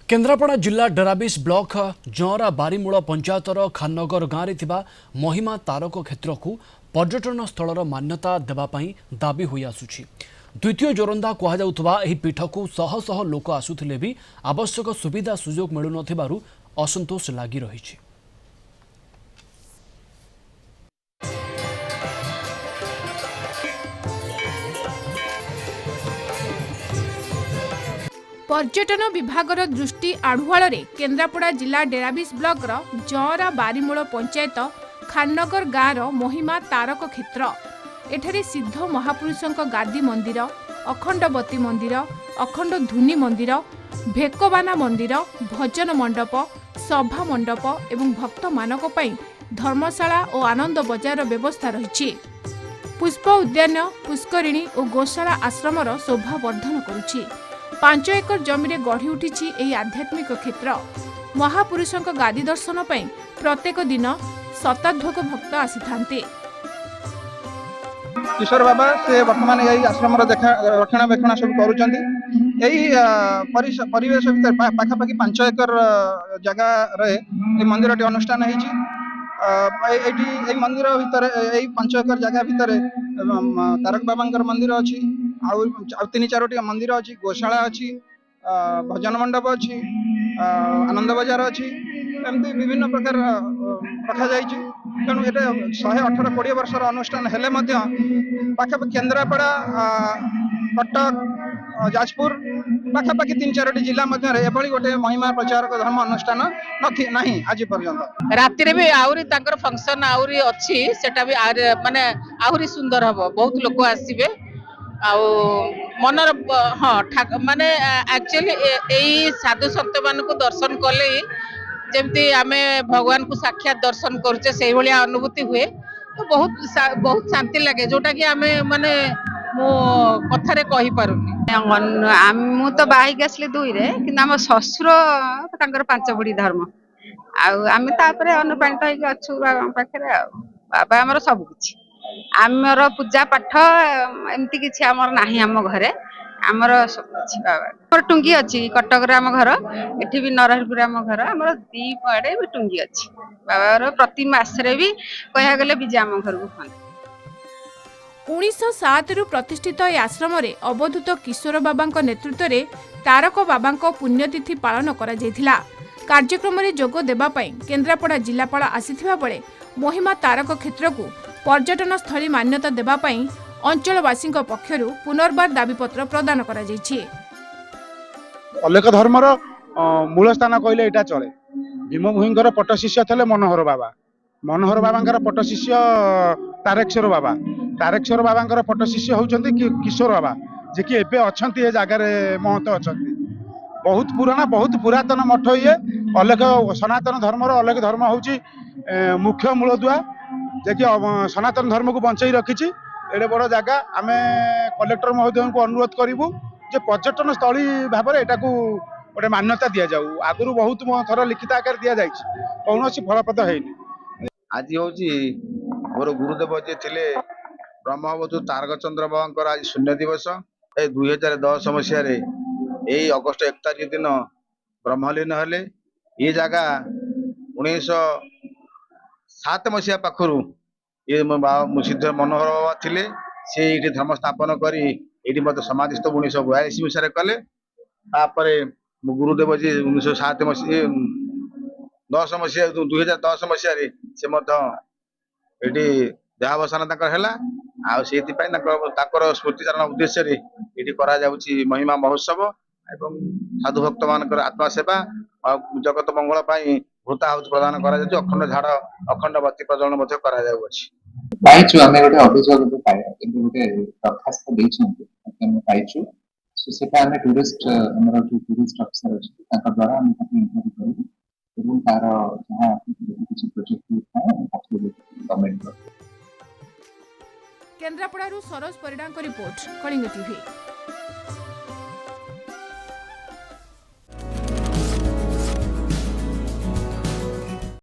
केन्द्रापड़ा जिला डेराबिस ब्लॉक जौरा बारीमूल पंचायतर खाननगर गाँव में महिमा तारक क्षेत्र को पर्यटन स्थल मान्यता देवाई दाबी हो आसुछि। द्वितीय जोरंदा कहु पीठ को शह शह लोक आसुथिले भी आवश्यक सुविधा सुजोग मिलु न असंतोष लगी रही। पर्यटन विभागर दृष्टि आढ़ुआल केन्द्रापड़ा जिला डेराबिस ब्लॉक जौरा बारीमूल पंचायत खाननगर गाँव महिमा तारक क्षेत्र एठारे सिद्ध महापुरुषों गादी मंदिर, अखंडवती मंदिर, अखंड धुनी मंदिर, भेकबाना मंदिर, भजन मंडप, सभा मंडप एवं भक्त मानक धर्मशाला और आनंद बजार व्यवस्था रही। पुष्प उद्यान, पुष्करिणी और गोशाला आश्रमर शोभा वर्धन करुछि। 5 एकर जमी गढ़ी उठी यह आध्यात्मिक क्षेत्र। महापुरुषों गादी दर्शन पर प्रत्येक दिन शताध्वक भक्त आसी था। किशोर बाबा से वर्तमान यही आश्रम रक्षणाबेक्षण सब करेश भर पाखापाखि 5 एकर जगार मंदिर अनुष्ठान होती। मंदिर भितर 5 एकर जगह भितर तारक बाबा मंदिर अच्छी, आउ 3-4 मंदिर अच्छी, गोशाला अच्छी, भजन मंडप अच्छी, आनंद बजार अच्छी, एमती विभिन्न प्रकार रखा जाइए। तेणु ये 118-20 वर्षर अनुष्ठान हेले पाखापाखि केन्द्रापड़ा, कटक, जाजपुर पाखापाखि 3-4 जिला एभली गोटे महिमा प्रचारक धर्म अनुष्ठान नहीं आज पर्यंत। राति भी आउरी फंक्शन आउरी अच्छी सेटा भी माने आउरी सुंदर हम, बहुत लोक आसबे मनर हाँ माने एक्चुअली यही साधु संत मान को दर्शन कले जमती आमे भगवान को साक्षात दर्शन करचे से भाया अनुभूति हुए। तो बहुत शांति लगे जोटा कि आमे माने मो कथारे कहि पारुनी। मु तो बाहिक आसली 2 रे कि आम ससुर 5 बुढ़ी धर्म आम अनुप्राणित होगी अच्छु बाबा पाखे। बाबा आमर सब किछि आमर पूजा पाठ एमती किछि आमर नाही। आम घरे आमर सब किछि बाबा टुंगी अच्छी। कटक आम घर एठी भी नरहरपुर आम घर आमर 2 पड़े भी टुंगी अच्छी। बाबा प्रति मासरे भी कह गले बीजे आम घर को खाते। 1907 प्रतिष्ठित यह आश्रम अवधूत किशोर बाबा नेतृत्व में तारक बाबा पुण्यतिथि पालन करा जायथिला। कार्यक्रम में जोग देवाई केन्द्रापड़ा जिलापाल आसीथिबा बेले महिमा तारक क्षेत्र को पर्यटन स्थली मान्यता देवाई अंचलवासी पक्षर पुनर्बार दाबीपत्र प्रदान करा जायछि। अलेख धर्मर मूल स्थान कहले एटा चले। भीमभूइंकर पट्टशिष्य थे मनोहर बाबा। मनोहर बाबा पट्टशिष्य तारेश्वर बाबा। तारेश्वर बाबा पट्टशिष्य होउछन्ति किशोर बाबा जे कि एबे अछन्ति ए जागार महंत अछन्ति। बहुत पुराना बहुत पुरातन मठ ये। अलेख सनातन धर्मर अलेख धर्म होउछि मुख्य मूलदुआ जे कि सनातन धर्म को बंचाई रखिछि। एडे बड़ जगह आमे कलेक्टर महोदय को अनुरोध करिवु जे पर्यटन स्थली भाव में एटा को गोटे मान्यता दिया जाऊ। आगुरु बहुत थर लिखित आकार दिया जाइछि, कौनसी फलप्रद हैनी। आज होची मोर गुरुदेव जे थिले ब्रह्मवधू तारक चंद्र बाबा आज शून्य दिवस। 2010 मसीह यही अगस्ट 1 तारिख दिन ब्रह्मलीन हेले। ये जगह 1907 मसीहा पाखरु ये सिद्ध मनोहर बाबा थिले। से ये धर्म स्थापन करी ये समाधिस्थ 1942 मसीह कले। तापर गुरुदेव जी 1907 मसीह 10 मसीहा 2010 मसीह से ये देहावसान है। स्मृतिचारण उद्देश्य ये महिमा महोत्सव एवं साधु भक्त मान आत्मा सेवा और जगत मंगल भूताहुत प्रदान करा जाउछि। अखंड झाड़ अखंड बत्ती प्रज्वलन करा जाउछि। पाइछु आमे गोटे अभियोग पाया किंतु गोटे दरखास्त दैछन्ति आमे पाइछु। सो सेटा आमे टूरिस्ट हमर जो टूरिस्ट अफसर अछि ताका द्वारा आमे ताके इंटरव्यू करू एवं तार जहां किछि प्रोजेक्ट है ताके गवर्नमेंट केन्द्रापड़ा सरोज परिडांक रिपोर्ट, कलिंग टीवी।